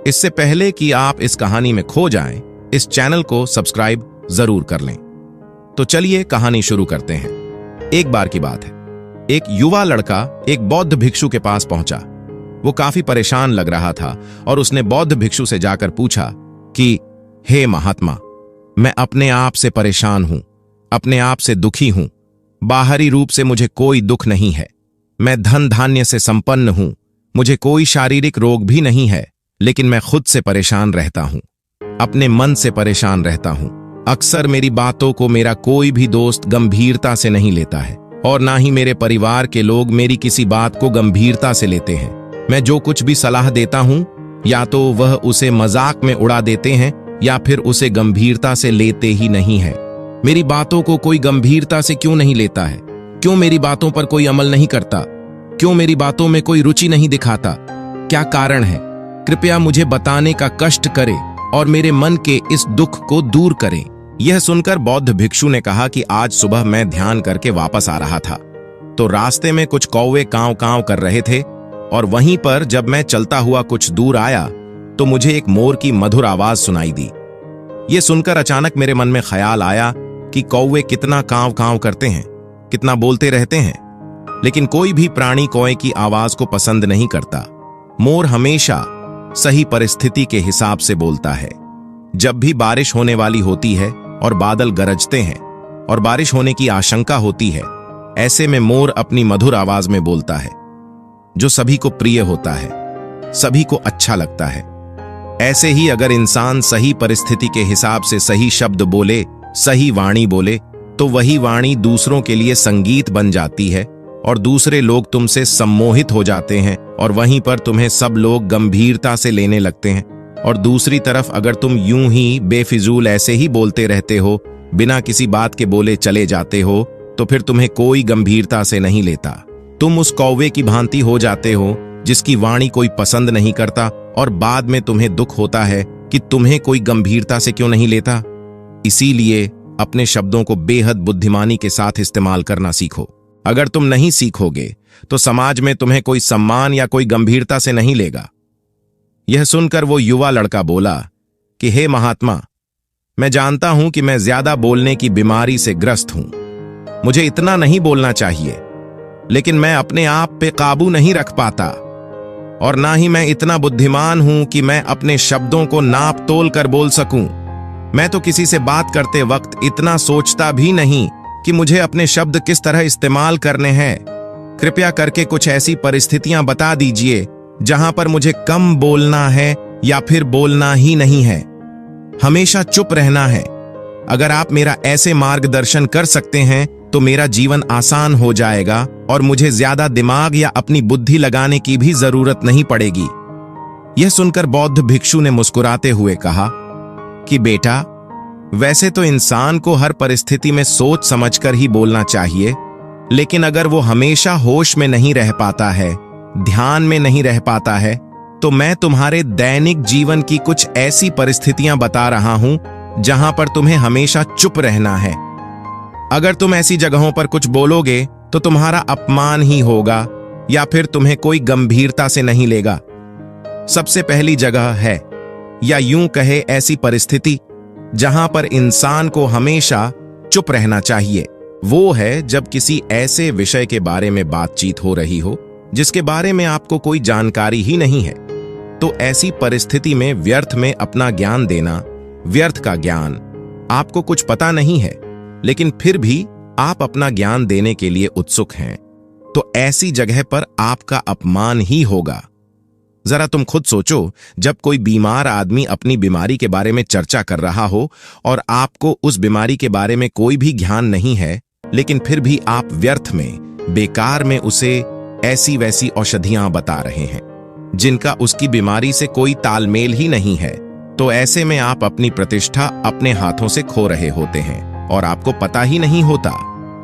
इससे पहले कि आप इस कहानी में खो जाएं, इस चैनल को सब्सक्राइब जरूर कर लें। तो चलिए कहानी शुरू करते हैं। एक बार की बात है, एक युवा लड़का एक बौद्ध भिक्षु के पास पहुंचा। वो काफी परेशान लग रहा था और उसने बौद्ध भिक्षु से जाकर पूछा कि हे महात्मा, मैं अपने आप से परेशान हूं, अपने आप से दुखी हूं। बाहरी रूप से मुझे कोई दुख नहीं है, मैं धन धान्य से संपन्न हूं, मुझे कोई शारीरिक रोग भी नहीं है, लेकिन मैं खुद से परेशान रहता हूं, अपने मन से परेशान रहता हूं। अक्सर मेरी बातों को मेरा कोई भी दोस्त गंभीरता से नहीं लेता है और ना ही मेरे परिवार के लोग मेरी किसी बात को गंभीरता से लेते हैं। मैं जो कुछ भी सलाह देता हूं, या तो वह उसे मजाक में उड़ा देते हैं या फिर उसे गंभीरता से लेते ही नहीं है। मेरी बातों को कोई गंभीरता से क्यों नहीं लेता है? क्यों मेरी बातों पर कोई अमल नहीं करता? क्यों मेरी बातों में कोई रुचि नहीं दिखाता? क्या कारण है? कृपया मुझे बताने का कष्ट करें और मेरे मन के इस दुख को दूर करें। यह सुनकर बौद्ध भिक्षु ने कहा कि आज सुबह मैं ध्यान करके वापस आ रहा था, तो रास्ते में कुछ कौवे कांव कांव कर रहे थे और वहीं पर जब मैं चलता हुआ कुछ दूर आया तो मुझे एक मोर की मधुर आवाज सुनाई दी। यह सुनकर अचानक मेरे मन में ख्याल आया कि कौवे कितना कांव कांव करते हैं, कितना बोलते रहते हैं, लेकिन कोई भी प्राणी कौवे की आवाज को पसंद नहीं करता। मोर हमेशा सही परिस्थिति के हिसाब से बोलता है। जब भी बारिश होने वाली होती है और बादल गरजते हैं और बारिश होने की आशंका होती है, ऐसे में मोर अपनी मधुर आवाज में बोलता है, जो सभी को प्रिय होता है, सभी को अच्छा लगता है। ऐसे ही अगर इंसान सही परिस्थिति के हिसाब से सही शब्द बोले, सही वाणी बोले, तो वही वाणी दूसरों के लिए संगीत बन जाती है और दूसरे लोग तुमसे सम्मोहित हो जाते हैं और वहीं पर तुम्हें सब लोग गंभीरता से लेने लगते हैं। और दूसरी तरफ अगर तुम यूं ही बेफिजूल ऐसे ही बोलते रहते हो, बिना किसी बात के बोले चले जाते हो, तो फिर तुम्हें कोई गंभीरता से नहीं लेता। तुम उस कौवे की भांति हो जाते हो जिसकी वाणी कोई पसंद नहीं करता और बाद में तुम्हें दुख होता है कि तुम्हें कोई गंभीरता से क्यों नहीं लेता। इसीलिए अपने शब्दों को बेहद बुद्धिमानी के साथ इस्तेमाल करना सीखो। अगर तुम नहीं सीखोगे तो समाज में तुम्हें कोई सम्मान या कोई गंभीरता से नहीं लेगा। यह सुनकर वो युवा लड़का बोला कि हे महात्मा, मैं जानता हूं कि मैं ज्यादा बोलने की बीमारी से ग्रस्त हूं, मुझे इतना नहीं बोलना चाहिए, लेकिन मैं अपने आप पे काबू नहीं रख पाता और ना ही मैं इतना बुद्धिमान हूं कि मैं अपने शब्दों को नाप तोल कर बोल सकूं। मैं तो किसी से बात करते वक्त इतना सोचता भी नहीं कि मुझे अपने शब्द किस तरह इस्तेमाल करने हैं। कृपया करके कुछ ऐसी परिस्थितियां बता दीजिए जहां पर मुझे कम बोलना है या फिर बोलना ही नहीं है, हमेशा चुप रहना है। अगर आप मेरा ऐसे मार्गदर्शन कर सकते हैं तो मेरा जीवन आसान हो जाएगा और मुझे ज्यादा दिमाग या अपनी बुद्धि लगाने की भी जरूरत नहीं पड़ेगी। यह सुनकर बौद्ध भिक्षु ने मुस्कुराते हुए कहा कि बेटा, वैसे तो इंसान को हर परिस्थिति में सोच समझकर ही बोलना चाहिए, लेकिन अगर वो हमेशा होश में नहीं रह पाता है, ध्यान में नहीं रह पाता है, तो मैं तुम्हारे दैनिक जीवन की कुछ ऐसी परिस्थितियां बता रहा हूं जहां पर तुम्हें हमेशा चुप रहना है। अगर तुम ऐसी जगहों पर कुछ बोलोगे तो तुम्हारा अपमान ही होगा या फिर तुम्हें कोई गंभीरता से नहीं लेगा। सबसे पहली जगह है, या यूं कहे ऐसी परिस्थिति जहां पर इंसान को हमेशा चुप रहना चाहिए, वो है जब किसी ऐसे विषय के बारे में बातचीत हो रही हो जिसके बारे में आपको कोई जानकारी ही नहीं है। तो ऐसी परिस्थिति में व्यर्थ में अपना ज्ञान देना, व्यर्थ का ज्ञान, आपको कुछ पता नहीं है लेकिन फिर भी आप अपना ज्ञान देने के लिए उत्सुक हैं, तो ऐसी जगह पर आपका अपमान ही होगा। जरा तुम खुद सोचो, जब कोई बीमार आदमी अपनी बीमारी के बारे में चर्चा कर रहा हो और आपको उस बीमारी के बारे में कोई भी ज्ञान नहीं है, लेकिन फिर भी आप व्यर्थ में, बेकार में उसे ऐसी वैसी औषधियां बता रहे हैं जिनका उसकी बीमारी से कोई तालमेल ही नहीं है, तो ऐसे में आप अपनी प्रतिष्ठा अपने हाथों से खो रहे होते हैं और आपको पता ही नहीं होता।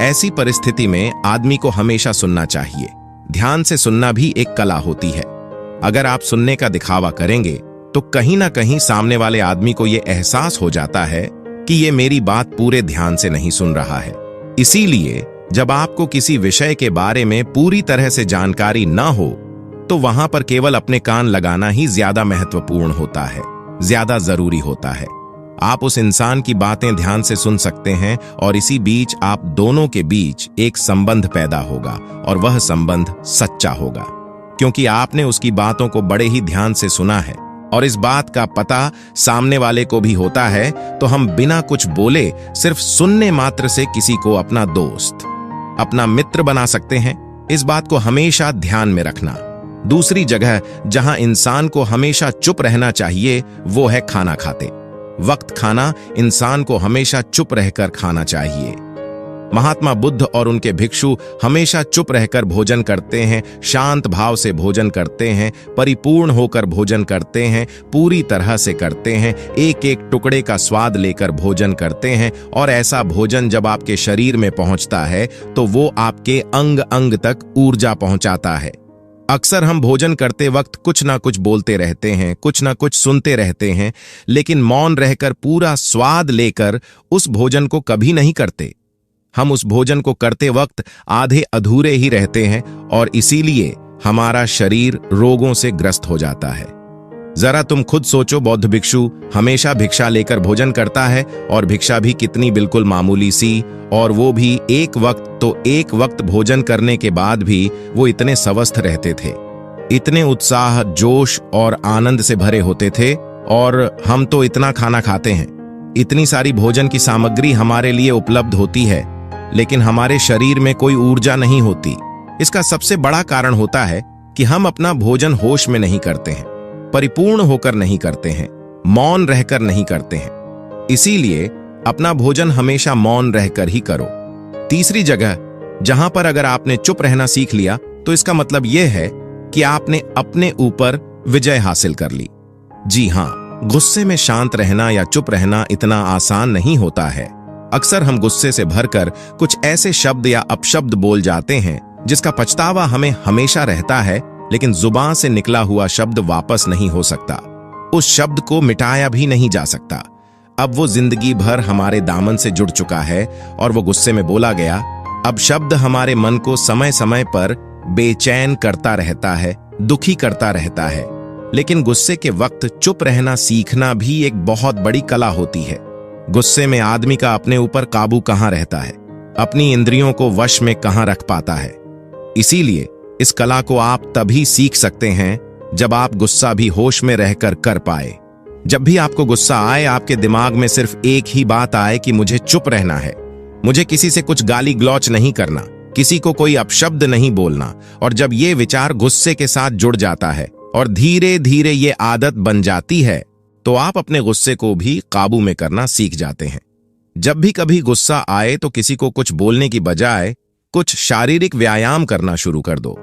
ऐसी परिस्थिति में आदमी को हमेशा सुनना चाहिए। ध्यान से सुनना भी एक कला होती है। अगर आप सुनने का दिखावा करेंगे तो कहीं ना कहीं सामने वाले आदमी को यह एहसास हो जाता है कि ये मेरी बात पूरे ध्यान से नहीं सुन रहा है। इसीलिए जब आपको किसी विषय के बारे में पूरी तरह से जानकारी ना हो तो वहां पर केवल अपने कान लगाना ही ज्यादा महत्वपूर्ण होता है, ज्यादा जरूरी होता है। आप उस इंसान की बातें ध्यान से सुन सकते हैं और इसी बीच आप दोनों के बीच एक संबंध पैदा होगा और वह संबंध सच्चा होगा, क्योंकि आपने उसकी बातों को बड़े ही ध्यान से सुना है और इस बात का पता सामने वाले को भी होता है। तो हम बिना कुछ बोले सिर्फ सुनने मात्र से किसी को अपना दोस्त, अपना मित्र बना सकते हैं। इस बात को हमेशा ध्यान में रखना। दूसरी जगह जहां इंसान को हमेशा चुप रहना चाहिए वो है खाना खाते वक्त। खाना इंसान को हमेशा चुप रहकर खाना चाहिए। महात्मा बुद्ध और उनके भिक्षु हमेशा चुप रहकर भोजन करते हैं, शांत भाव से भोजन करते हैं, परिपूर्ण होकर भोजन करते हैं, पूरी तरह से करते हैं, एक एक टुकड़े का स्वाद लेकर भोजन करते हैं। और ऐसा भोजन जब आपके शरीर में पहुंचता है तो वो आपके अंग अंग तक ऊर्जा पहुंचाता है। अक्सर हम भोजन करते वक्त कुछ ना कुछ बोलते रहते हैं, कुछ ना कुछ सुनते रहते हैं, लेकिन मौन रहकर पूरा स्वाद लेकर उस भोजन को कभी नहीं करते। हम उस भोजन को करते वक्त आधे अधूरे ही रहते हैं और इसीलिए हमारा शरीर रोगों से ग्रस्त हो जाता है। जरा तुम खुद सोचो, बौद्ध भिक्षु हमेशा भिक्षा लेकर भोजन करता है और भिक्षा भी कितनी बिल्कुल मामूली सी, और वो भी एक वक्त। तो एक वक्त भोजन करने के बाद भी वो इतने स्वस्थ रहते थे, इतने उत्साह, जोश और आनंद से भरे होते थे। और हम तो इतना खाना खाते हैं, इतनी सारी भोजन की सामग्री हमारे लिए उपलब्ध होती है, लेकिन हमारे शरीर में कोई ऊर्जा नहीं होती। इसका सबसे बड़ा कारण होता है कि हम अपना भोजन होश में नहीं करते हैं, परिपूर्ण होकर नहीं करते हैं, मौन रहकर नहीं करते हैं। इसीलिए अपना भोजन हमेशा मौन रहकर ही करो। तीसरी जगह जहां पर अगर आपने चुप रहना सीख लिया तो इसका मतलब यह है कि आपने अपने ऊपर विजय हासिल कर ली। जी हां, गुस्से में शांत रहना या चुप रहना इतना आसान नहीं होता है। अक्सर हम गुस्से से भरकर कुछ ऐसे शब्द या अपशब्द बोल जाते हैं जिसका पछतावा हमें हमेशा रहता है, लेकिन जुबान से निकला हुआ शब्द वापस नहीं हो सकता। उस शब्द को मिटाया भी नहीं जा सकता। अब वो जिंदगी भर हमारे दामन से जुड़ चुका है और वो गुस्से में बोला गया। अब शब्द हमारे मन को समय समय पर बेचैन करता रहता है, दुखी करता रहता है। लेकिन गुस्से के वक्त चुप रहना सीखना भी एक बहुत बड़ी कला होती है। गुस्से में आदमी का अपने ऊपर काबू कहां रहता है, अपनी इंद्रियों को वश में कहां रख पाता है। इसीलिए इस कला को आप तभी सीख सकते हैं जब आप गुस्सा भी होश में रहकर कर पाए। जब भी आपको गुस्सा आए, आपके दिमाग में सिर्फ एक ही बात आए कि मुझे चुप रहना है, मुझे किसी से कुछ गाली गलौच नहीं करना, किसी को कोई अपशब्द नहीं बोलना। और जब ये विचार गुस्से के साथ जुड़ जाता है और धीरे धीरे ये आदत बन जाती है, तो आप अपने गुस्से को भी काबू में करना सीख जाते हैं। जब भी कभी गुस्सा आए तो किसी को कुछ बोलने की बजाय कुछ शारीरिक व्यायाम करना शुरू कर दो।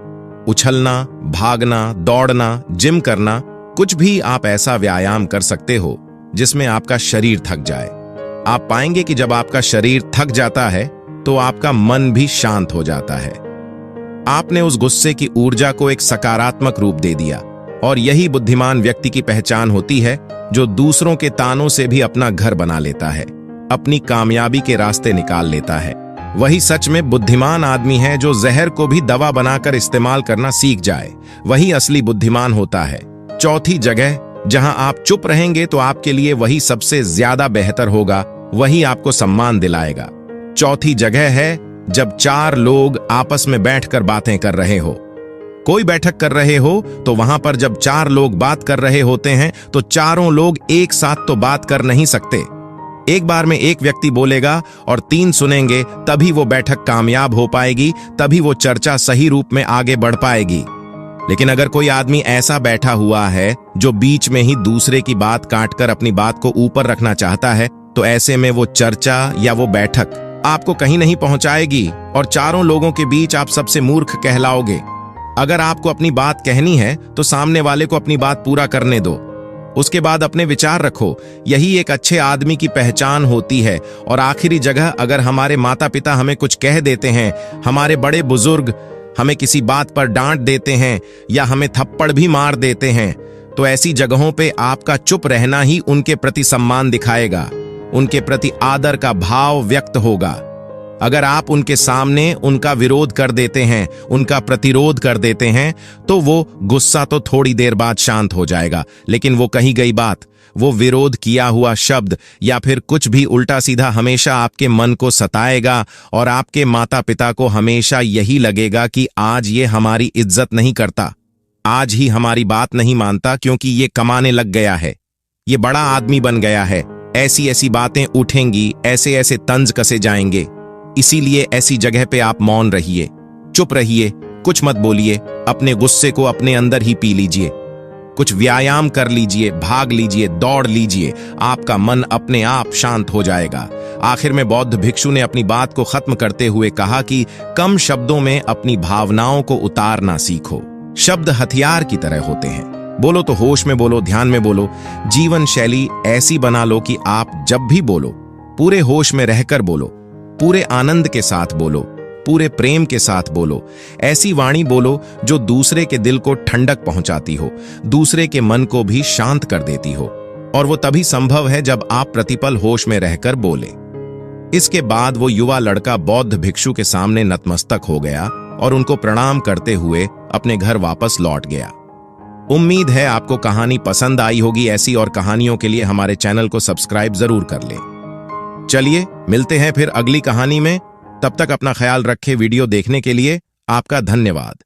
उछलना, भागना, दौड़ना, जिम करना, कुछ भी आप ऐसा व्यायाम कर सकते हो जिसमें आपका शरीर थक जाए। आप पाएंगे कि जब आपका शरीर थक जाता है तो आपका मन भी शांत हो जाता है। आपने उस गुस्से की ऊर्जा को एक सकारात्मक रूप दे दिया। और यही बुद्धिमान व्यक्ति की पहचान होती है, जो दूसरों के तानों से भी अपना घर बना लेता है, अपनी कामयाबी के रास्ते निकाल लेता है। वही सच में बुद्धिमान आदमी है जो जहर को भी दवा बनाकर इस्तेमाल करना सीख जाए। वही असली बुद्धिमान होता है। चौथी जगह जहां आप चुप रहेंगे तो आपके लिए वही सबसे ज्यादा बेहतर होगा, वही आपको सम्मान दिलाएगा। चौथी जगह है जब चार लोग आपस में बैठकर बातें कर रहे हो। कोई बैठक कर रहे हो तो वहां पर जब चार लोग बात कर रहे होते हैं तो चारों लोग एक साथ तो बात कर नहीं सकते। एक बार में एक व्यक्ति बोलेगा और तीन सुनेंगे, तभी वो बैठक कामयाब हो पाएगी, तभी वो चर्चा सही रूप में आगे बढ़ पाएगी। लेकिन अगर कोई आदमी ऐसा बैठा हुआ है जो बीच में ही दूसरे की बात काटकर अपनी बात को ऊपर रखना चाहता है, तो ऐसे में वो चर्चा या वो बैठक आपको कहीं नहीं पहुंचाएगी और चारों लोगों के बीच आप सबसे मूर्ख कहलाओगे। अगर आपको अपनी बात कहनी है तो सामने वाले को अपनी बात पूरा करने दो, उसके बाद अपने विचार रखो। यही एक अच्छे आदमी की पहचान होती है। और आखिरी जगह, अगर हमारे माता पिता हमें कुछ कह देते हैं, हमारे बड़े बुजुर्ग हमें किसी बात पर डांट देते हैं या हमें थप्पड़ भी मार देते हैं, तो ऐसी जगहों पे आपका चुप रहना ही उनके प्रति सम्मान दिखाएगा, उनके प्रति आदर का भाव व्यक्त होगा। अगर आप उनके सामने उनका विरोध कर देते हैं, उनका प्रतिरोध कर देते हैं, तो वो गुस्सा तो थोड़ी देर बाद शांत हो जाएगा, लेकिन वो कही गई बात, वो विरोध किया हुआ शब्द या फिर कुछ भी उल्टा सीधा हमेशा आपके मन को सताएगा और आपके माता पिता को हमेशा यही लगेगा कि आज ये हमारी इज्जत नहीं करता, आज ही हमारी बात नहीं मानता क्योंकि ये कमाने लग गया है, ये बड़ा आदमी बन गया है। ऐसी ऐसी बातें उठेंगी, ऐसे ऐसे तंज कसे जाएंगे। इसीलिए ऐसी जगह पे आप मौन रहिए, चुप रहिए, कुछ मत बोलिए, अपने गुस्से को अपने अंदर ही पी लीजिए, कुछ व्यायाम कर लीजिए, भाग लीजिए, दौड़ लीजिए, आपका मन अपने आप शांत हो जाएगा। आखिर में बौद्ध भिक्षु ने अपनी बात को खत्म करते हुए कहा कि कम शब्दों में अपनी भावनाओं को उतारना सीखो। शब्द हथियार की तरह होते हैं, बोलो तो होश में बोलो, ध्यान में बोलो। जीवन शैली ऐसी बना लो कि आप जब भी बोलो पूरे होश में रहकर बोलो, पूरे आनंद के साथ बोलो, पूरे प्रेम के साथ बोलो। ऐसी वाणी बोलो जो दूसरे के दिल को ठंडक पहुंचाती हो, दूसरे के मन को भी शांत कर देती हो, और वो तभी संभव है जब आप प्रतिपल होश में रहकर बोले। इसके बाद वो युवा लड़का बौद्ध भिक्षु के सामने नतमस्तक हो गया और उनको प्रणाम करते हुए अपने घर वापस लौट गया। उम्मीद है आपको कहानी पसंद आई होगी। ऐसी और कहानियों के लिए हमारे चैनल को सब्सक्राइब जरूर कर लें। चलिए मिलते हैं फिर अगली कहानी में, तब तक अपना ख्याल रखें। वीडियो देखने के लिए आपका धन्यवाद।